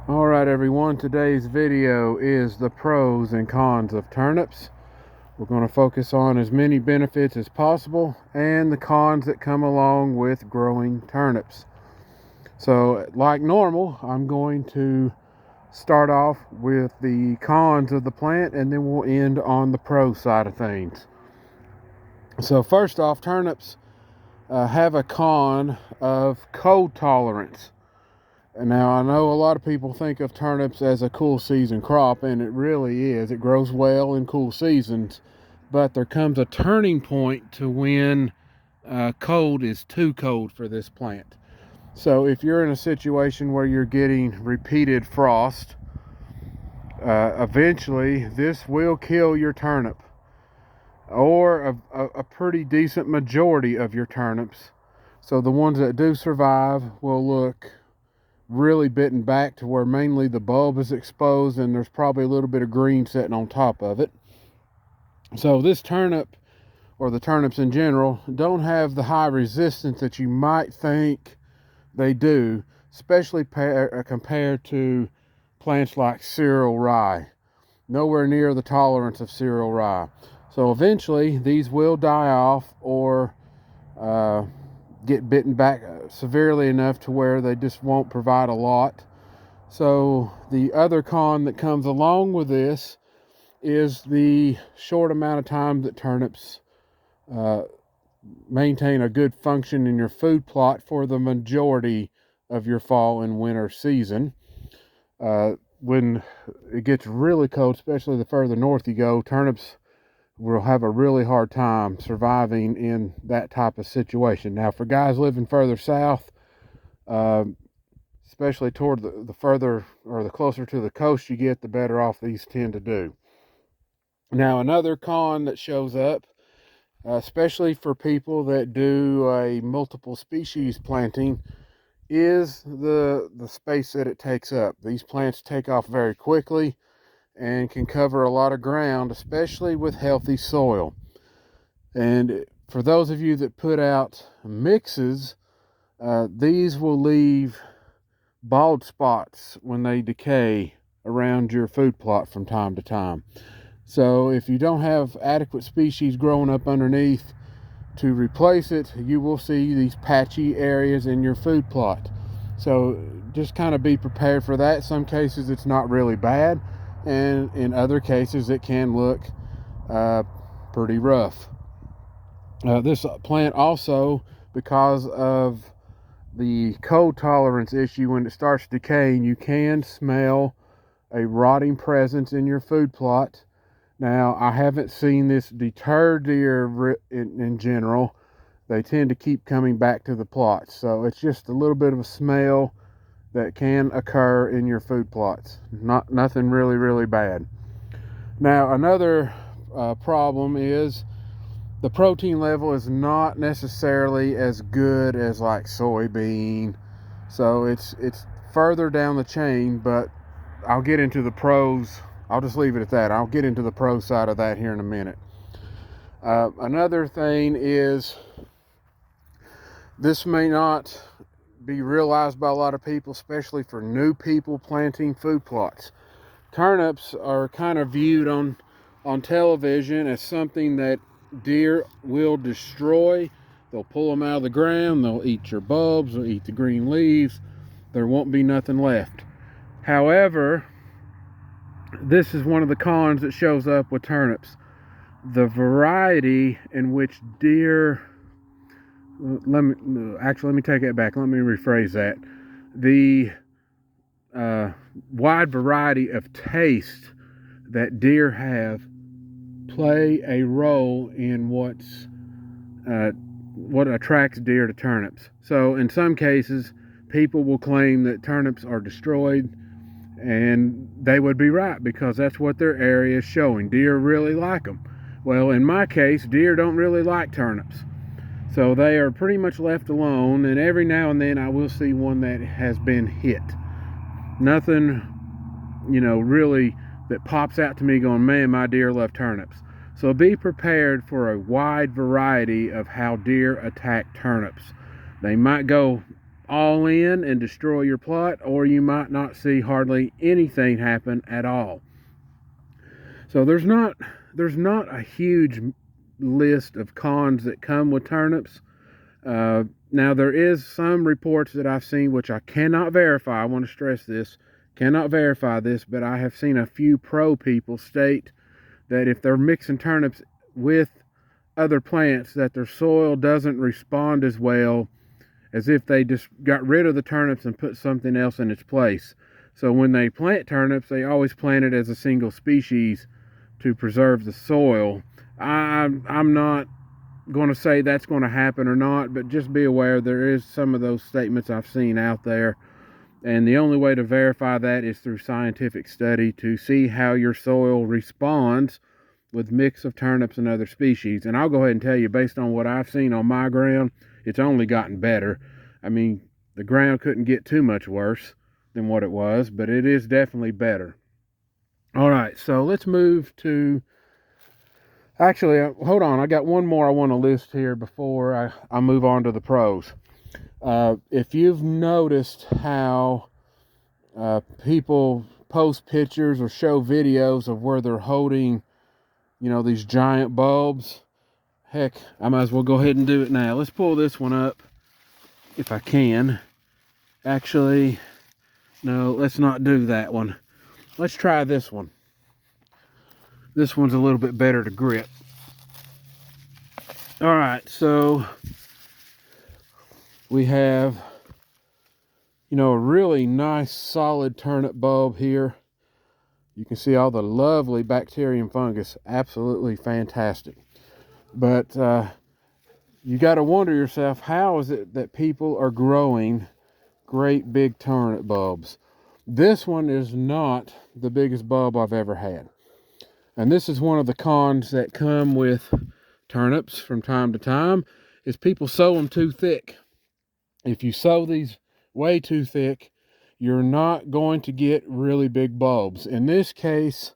Alright everyone, today's video is the pros and cons of turnips. We're going to focus on as many benefits as possible and the cons that come along with growing turnips. So like normal, I'm going to start off with the cons of the plant and then we'll end on the pro side of things. So first off, turnips have a con of cold tolerance. Now, I know a lot of people think of turnips as a cool season crop, and it really is. It grows well in cool seasons, but there comes a turning point to when cold is too cold for this plant. So if you're in a situation where you're getting repeated frost, eventually this will kill your turnip, or a pretty decent majority of your turnips. So the ones that do survive will look really bitten back to where mainly the bulb is exposed and there's probably a little bit of green sitting on top of it. So this turnip, or the turnips in general, don't have the high resistance that you might think they do, especially compared to plants like cereal rye. Nowhere near the tolerance of cereal rye. So eventually these will die off or get bitten back severely enough to where they just won't provide a lot. So the other con that comes along with this is the short amount of time that turnips maintain a good function in your food plot for the majority of your fall and winter season. When it gets really cold, especially the further north you go, turnips will have a really hard time surviving in that type of situation. Now, for guys living further south, especially toward the further or the closer to the coast you get, the better off these tend to do. Now, another con that shows up, especially for people that do a multiple species planting, is the space that it takes up. These plants take off very quickly and can cover a lot of ground, especially with healthy soil. And for those of you that put out mixes, these will leave bald spots when they decay around your food plot from time to time. So if you don't have adequate species growing up underneath to replace it, you will see these patchy areas in your food plot. So just kind of be prepared for that. Some cases it's not really bad, and in other cases it can look pretty rough. This plant also, because of the cold tolerance issue, when it starts decaying, you can smell a rotting presence in your food plot. Now, I haven't seen this deter deer in general. They tend to keep coming back to the plots, so it's just a little bit of a smell that can occur in your food plots. Nothing really bad. Now, another problem is the protein level is not necessarily as good as like soybean, so it's further down the chain. But I'll get into the pros. I'll just leave it at that. I'll get into the pro side of that here in a minute. Another thing is, this may not be realized by a lot of people, especially for new people planting food plots. Turnips are kind of viewed on television as something that deer will destroy. They'll pull them out of the ground, they'll eat your bulbs, they'll eat the green leaves. There won't be nothing left. However, this is one of the cons that shows up with turnips. The variety in which deer, let me take it back. Let me rephrase that. The wide variety of taste that deer have play a role in what attracts deer to turnips. So in some cases, people will claim that turnips are destroyed, and they would be right, because that's what their area is showing. Deer really like them. Well, in my case, deer don't really like turnips, so they are pretty much left alone, and every now and then I will see one that has been hit. Nothing, really that pops out to me going, man, my deer love turnips. So be prepared for a wide variety of how deer attack turnips. They might go all in and destroy your plot, or you might not see hardly anything happen at all. So there's not a huge list of cons that come with turnips. Now there is some reports that I've seen, which I cannot verify. I want to stress this, cannot verify this, but I have seen a few pro people state that if they're mixing turnips with other plants, that their soil doesn't respond as well as if they just got rid of the turnips and put something else in its place. So when they plant turnips, they always plant it as a single species to preserve the soil. I'm not going to say that's going to happen or not, but just be aware there is some of those statements I've seen out there, and the only way to verify that is through scientific study to see how your soil responds with mix of turnips and other species. And I'll go ahead and tell you, based on what I've seen on my ground, it's only gotten better. I mean, the ground couldn't get too much worse than what it was, but it is definitely better. All right, so let's move to, actually, hold on, I got one more I want to list here before I move on to the pros. If you've noticed how people post pictures or show videos of where they're holding, you know, these giant bulbs, heck, I might as well go ahead and do it now. Let's pull this one up if I can. Actually, no, let's not do that one. Let's try this one. This one's a little bit better to grip. All right, so we have, you know, a really nice solid turnip bulb here. You can see all the lovely bacteria and fungus, absolutely fantastic. But you got to wonder yourself, how is it that people are growing great big turnip bulbs? This one is not the biggest bulb I've ever had. And this is one of the cons that come with turnips from time to time, is people sow them too thick. If you sow these way too thick, you're not going to get really big bulbs. In this case,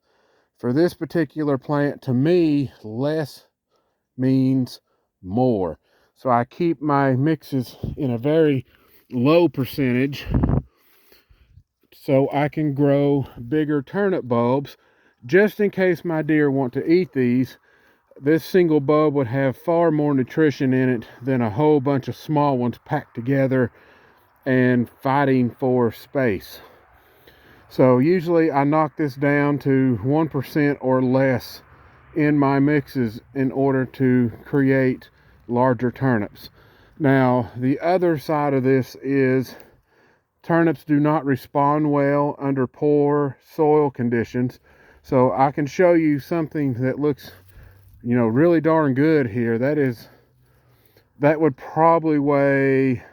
for this particular plant, to me, less means more. So I keep my mixes in a very low percentage so I can grow bigger turnip bulbs, just in case my deer want to eat these. This single bulb would have far more nutrition in it than a whole bunch of small ones packed together and fighting for space. So usually I knock this down to 1% or less in my mixes in order to create larger turnips. Now, the other side of this is turnips do not respond well under poor soil conditions. So I can show you something that looks, you know, really darn good here. That would probably weigh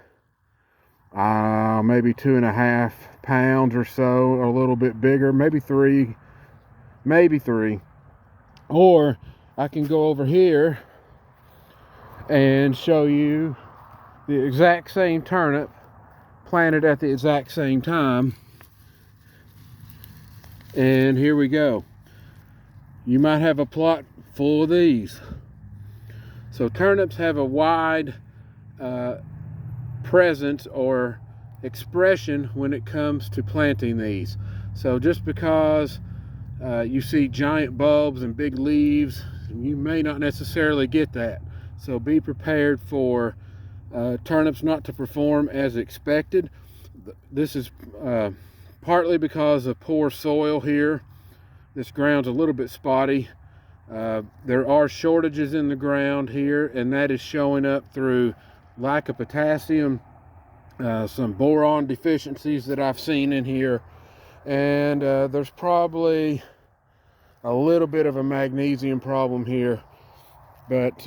maybe 2.5 pounds or so, a little bit bigger, maybe three. Or I can go over here and show you the exact same turnip planted at the exact same time. And here we go. You might have a plot full of these. So turnips have a wide presence or expression when it comes to planting these. So just because you see giant bulbs and big leaves, you may not necessarily get that. So be prepared for turnips not to perform as expected. This is partly because of poor soil here. This ground's a little bit spotty. There are shortages in the ground here, and that is showing up through lack of potassium, some boron deficiencies that I've seen in here, and there's probably a little bit of a magnesium problem here. But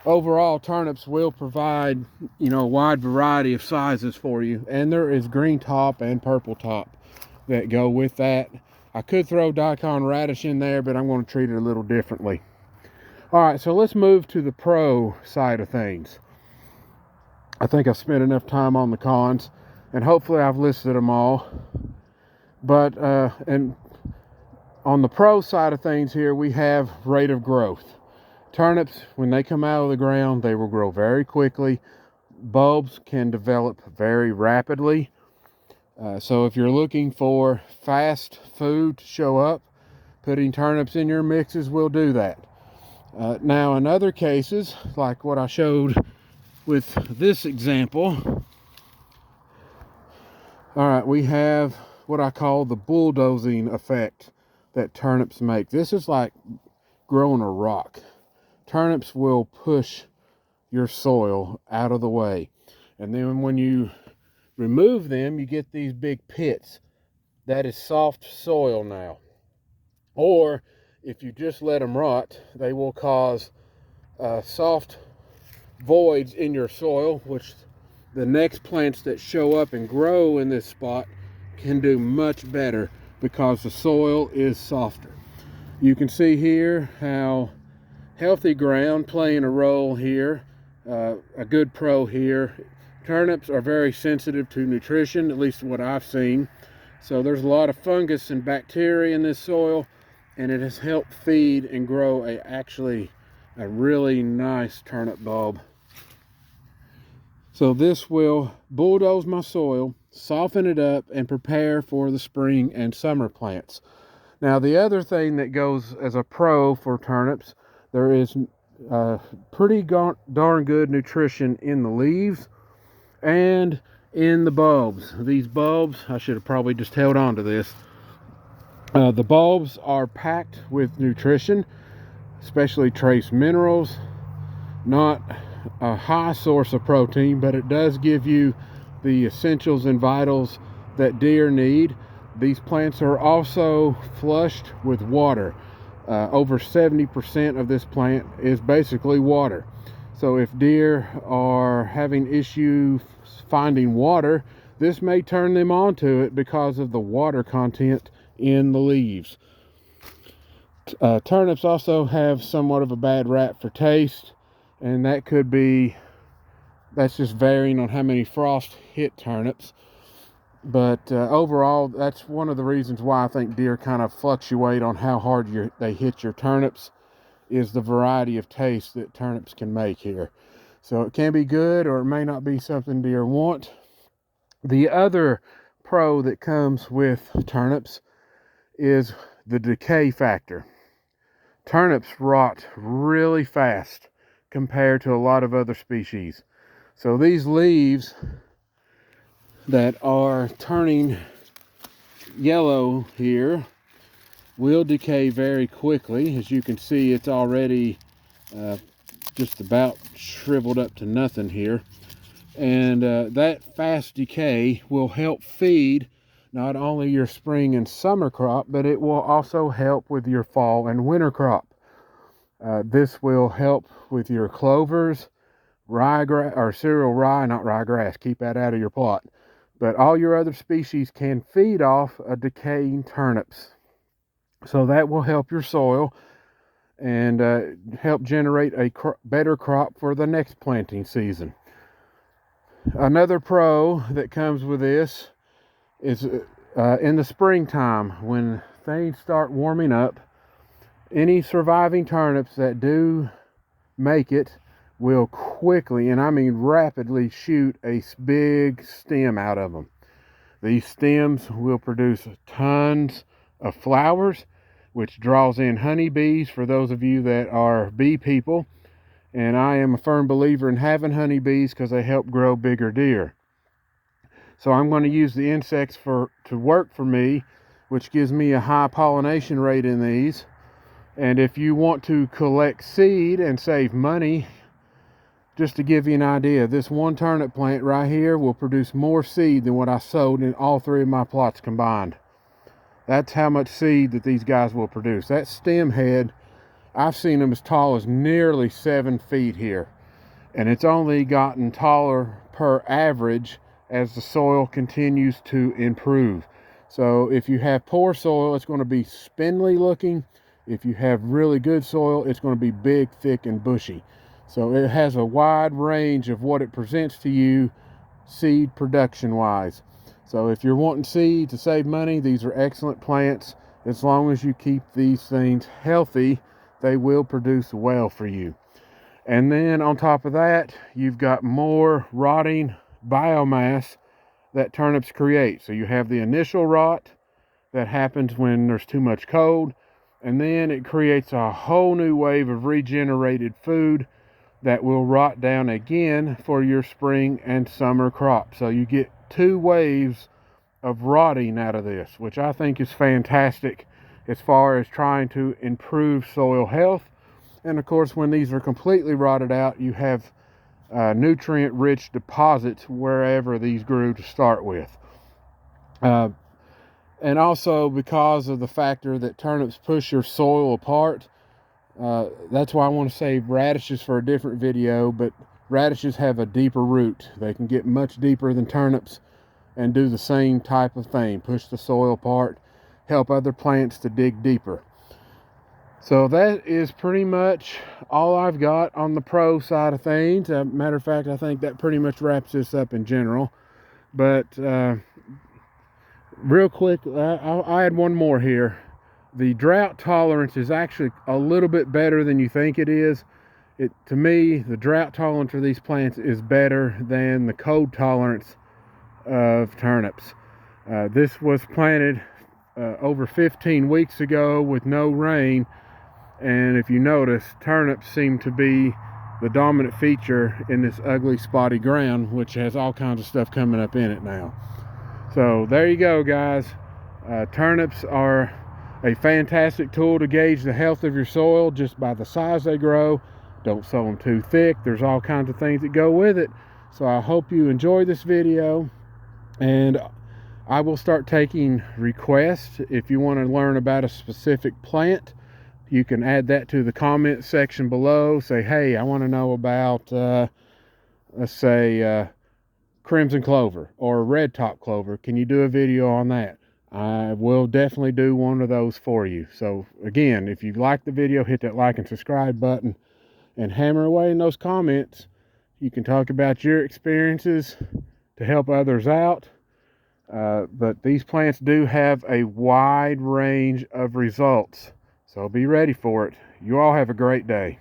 overall, turnips will provide, you know, a wide variety of sizes for you, and there is green top and purple top that go with that. I could throw daikon radish in there, but I'm going to treat it a little differently. All right, so let's move to the pro side of things. I think I've spent enough time on the cons, and hopefully I've listed them all. But and on the pro side of things here, we have rate of growth. Turnips, when they come out of the ground, they will grow very quickly. bulbs can develop very rapidly. So if you're looking for fast food to show up, putting turnips in your mixes will do that. Now in other cases, like what I showed with this example, all right, we have what I call the bulldozing effect that turnips make. This is like growing a rock. Turnips will push your soil out of the way. And then when you remove them, you get these big pits. That is soft soil now. Or if you just let them rot, they will cause soft voids in your soil, which the next plants that show up and grow in this spot can do much better because the soil is softer. You can see here how healthy ground playing a role here, a good pro here. Turnips are very sensitive to nutrition, at least what I've seen. So there's a lot of fungus and bacteria in this soil, and it has helped feed and grow actually a really nice turnip bulb. So this will bulldoze my soil, soften it up, and prepare for the spring and summer plants. Now the other thing that goes as a pro for turnips, there is pretty darn good nutrition in the leaves and in the bulbs. These bulbs, I should have probably just held on to this. The bulbs are packed with nutrition, especially trace minerals. Not a high source of protein, but it does give you the essentials and vitals that deer need. These plants are also flushed with water. Over 70% of this plant is basically water. So if deer are having issues finding water, this may turn them onto it because of the water content in the leaves. Turnips also have somewhat of a bad rap for taste, and that's just varying on how many frost hit turnips. But overall, that's one of the reasons why I think deer kind of fluctuate on how hard they hit your turnips, is the variety of taste that turnips can make here. So it can be good, or it may not be something deer want. The other pro that comes with turnips is the decay factor. Turnips rot really fast compared to a lot of other species. So these leaves that are turning yellow here will decay very quickly. As you can see, it's already just about shriveled up to nothing here. And that fast decay will help feed not only your spring and summer crop, but it will also help with your fall and winter crop. This will help with your clovers, ryegrass, or cereal rye, not ryegrass, keep that out of your plot. But all your other species can feed off a decaying turnips. So that will help your soil and help generate a better crop for the next planting season. Another pro that comes with this is in the springtime, when things start warming up, any surviving turnips that do make it will quickly, and I mean rapidly, shoot a big stem out of them. These stems will produce tons of flowers, which draws in honeybees for those of you that are bee people. And I am a firm believer in having honeybees because they help grow bigger deer. So I'm going to use the insects to work for me, which gives me a high pollination rate in these. And if you want to collect seed and save money, just to give you an idea, this one turnip plant right here will produce more seed than what I sowed in all three of my plots combined. That's how much seed that these guys will produce. That stem head, I've seen them as tall as nearly 7 feet here. And it's only gotten taller per average as the soil continues to improve. So if you have poor soil, it's going to be spindly looking. If you have really good soil, it's going to be big, thick, and bushy. So it has a wide range of what it presents to you seed production wise. So if you're wanting seed to save money, these are excellent plants. As long as you keep these things healthy, they will produce well for you. And then on top of that, you've got more rotting biomass that turnips create. So you have the initial rot that happens when there's too much cold, and then it creates a whole new wave of regenerated food that will rot down again for your spring and summer crop. So you get 2 waves of rotting out of this, which I think is fantastic as far as trying to improve soil health. And of course, when these are completely rotted out, you have nutrient rich deposits wherever these grew to start with. And also because of the factor that turnips push your soil apart, that's why I want to save radishes for a different video, but radishes have a deeper root. They can get much deeper than turnips and do the same type of thing, push the soil apart, help other plants to dig deeper. So that is pretty much all I've got on the pro side of things. Matter of fact, I think that pretty much wraps this up in general. But real quick, I'll add one more here. The drought tolerance is actually a little bit better than you think it is. To me, the drought tolerance for these plants is better than the cold tolerance of turnips. This was planted over 15 weeks ago with no rain, and if you notice, turnips seem to be the dominant feature in this ugly spotty ground, which has all kinds of stuff coming up in it now. So there you go, guys. Turnips are a fantastic tool to gauge the health of your soil just by the size they grow. Don't sow them too thick. There's all kinds of things that go with it. So I hope you enjoy this video, and I will start taking requests. If you want to learn about a specific plant, you can add that to the comment section below. Say, hey, I want to know about, let's say, crimson clover or red top clover. Can you do a video on that? I will definitely do one of those for you. So again, if you like the video, hit that like and subscribe button and hammer away in those comments. You can talk about your experiences to help others out. But these plants do have a wide range of results. So be ready for it. You all have a great day.